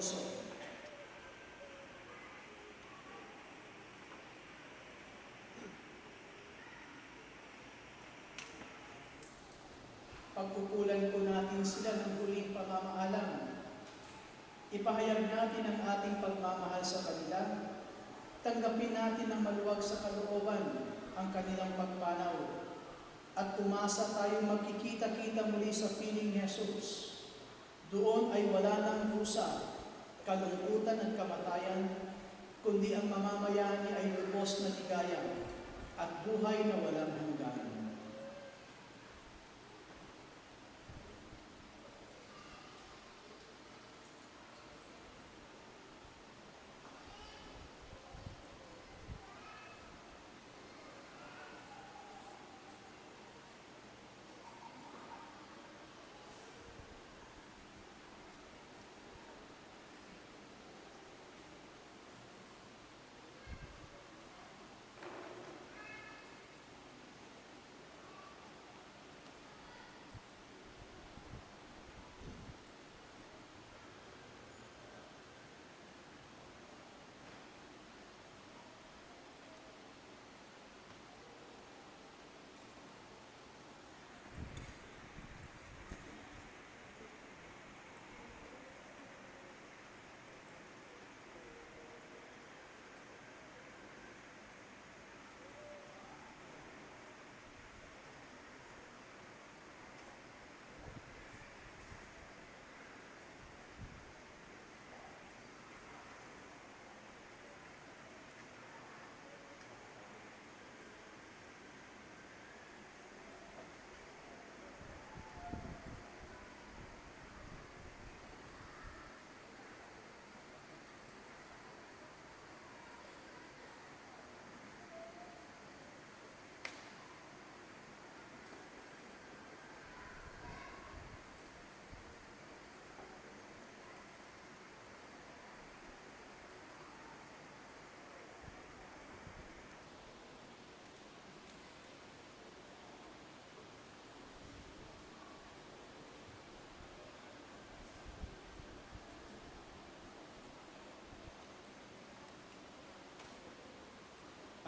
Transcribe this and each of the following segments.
puso. Pagkukulan po natin sila ng huling pamamaalam. Ipahayag natin ang ating pagmamahal sa kanila. Tanggapin natin ng maluwag sa kalooban ang kanilang pagpanaw. At umasa tayong magkikita-kita muli sa piling ni Jesus. Doon ay wala ng rusa, kalungkutan at kamatayan, kundi ang mamamayan niya ay lubos na ligaya at buhay na walang hanggan.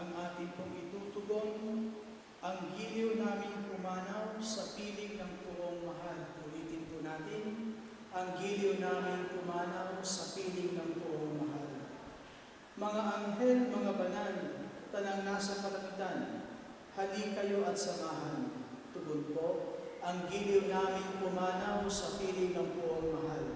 Ang ating pong itutugon, ang giliw namin pumanaw sa piling ng puong mahal. Ulitin po natin, ang giliw namin pumanaw sa piling ng puong mahal. Mga anghel, mga banal, tanang nasa kalangitan, hali kayo at samahan. Tugon po, ang giliw namin pumanaw sa piling ng puong mahal.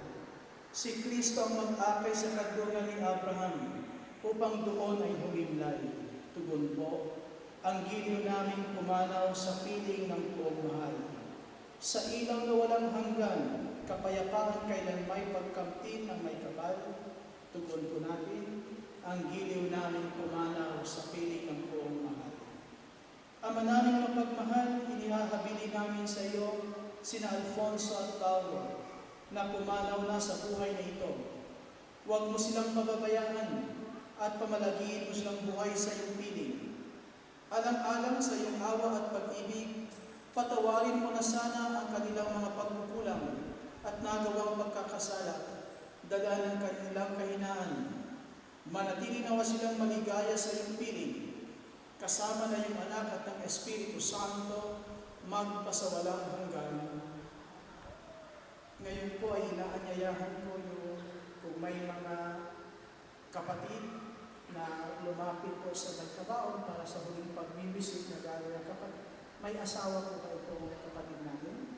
Si Kristo ang mag-akay sa kadungan ni Abraham upang doon ay humimlay. Tugon po, ang giliw namin pumanaw sa piling ng puong mahal. Sa ilaw na walang hanggan, kapayapaan kailan may pagkamtin ng may kapal. Tugon po natin, ang giliw namin pumanaw sa piling ng puong mahal. Ama naming mapagmahal, inihahabili namin sa iyo sina Alfonso at Paulo na pumanaw na sa buhay na ito. Huwag mo silang pababayaan at pamalagiin mo silang buhay sa iyong piling. Alang-alang sa iyong awa at pag-ibig, patawarin mo na sana ang kanilang mga pagkukulang at nagawang pagkakasala, dala ng kanilang kahinaan. Manatili nawa silang maligaya sa iyong piling, kasama na iyong anak at ng Espiritu Santo, magpasawalang hanggan. Ngayon po ay inaanyayahan ko yung kung may mga kapatid na lumapit po sa nagkabaon para sa huling pagbibisit na gano'n ng kapatid. May asawa po ba itong kapatid natin?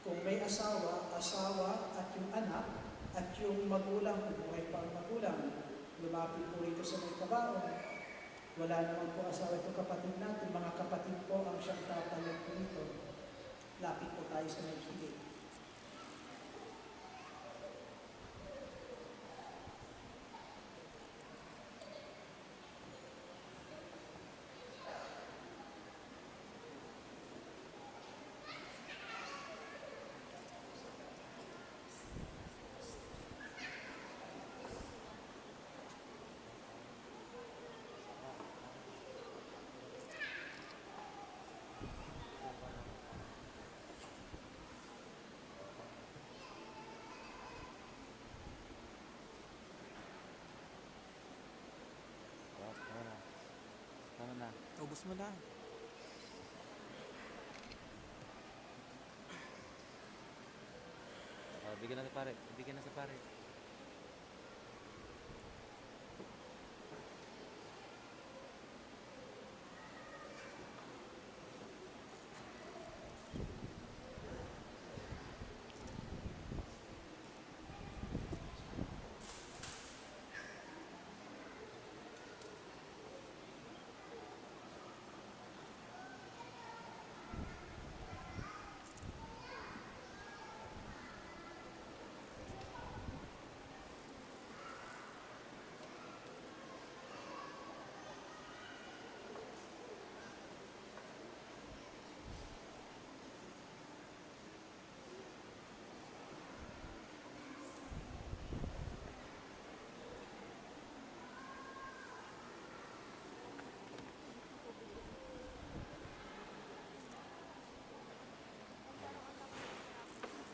Kung may asawa at yung anak at yung magulang, buhay pa ang magulang, lumapit po rito sa nagkabaon. Wala naman po asawa itong kapatid natin. Mga kapatid po ang siyang tatayag po nito. Lapit po tayo sa nagkilig. Ubus mo lang. Bigyan na sa pare. Bigyan na sa pare.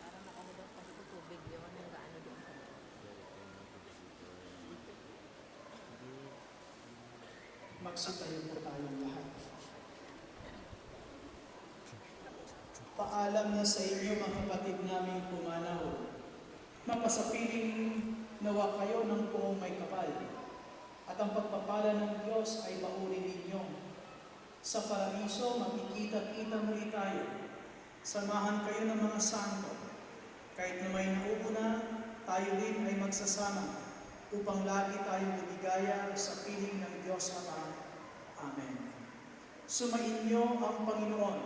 Parang ano daw kasi sa tubig yun, yung gaano doon sa loob. Magsitayo po tayong lahat. Paalam na sa inyo mga kapatid naming pumanaw. Mapasapiling nawa kayo ng poong may kapal. At ang pagpapala ng Diyos ay bauri ninyo. Sa paraiso, makikita-kita muli tayo. Samahan kayo ng mga santo. Kahit na may nauna, tayo din ay magsasama upang lagi tayong lumigaya sa piling ng Diyos Ama. Amen. Sumainyo ang Panginoon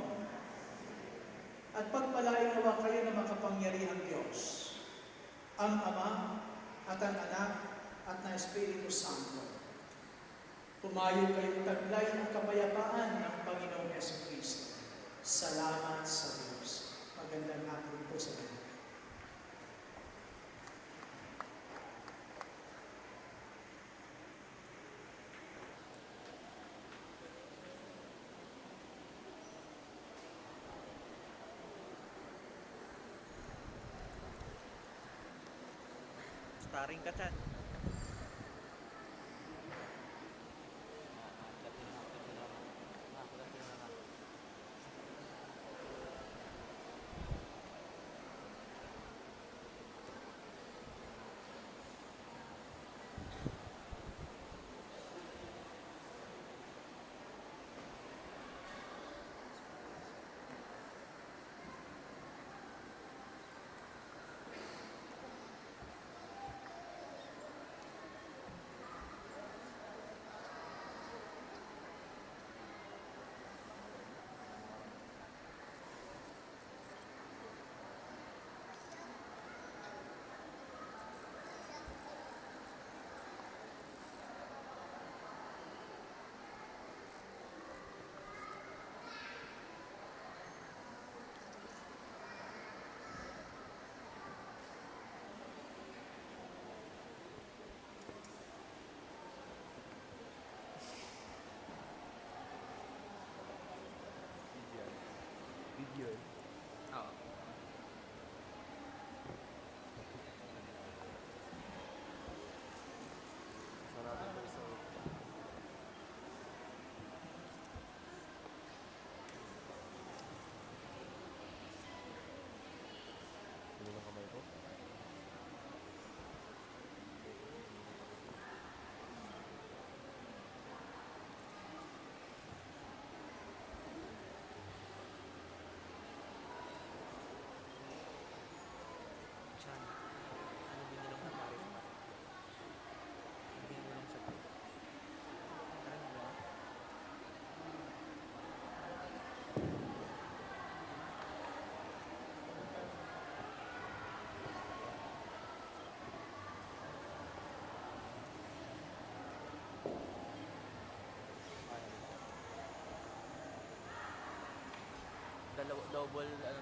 at pagpalain nawa kayo ng makapangyarihang Diyos, ang Ama at ang Anak at ng Espiritu Santo. Pumayo kayong taglay ng kapayapaan ng Panginoong Jesucristo. Salamat sa Diyos. Magandang hapon po sa inyo. Starring ka dyan. Video. Oo. Sarado ko isa. Ano na kamay ko? Chan. Ano binilong na Paris pa? Binilong sa pa. Parang ba? Double ano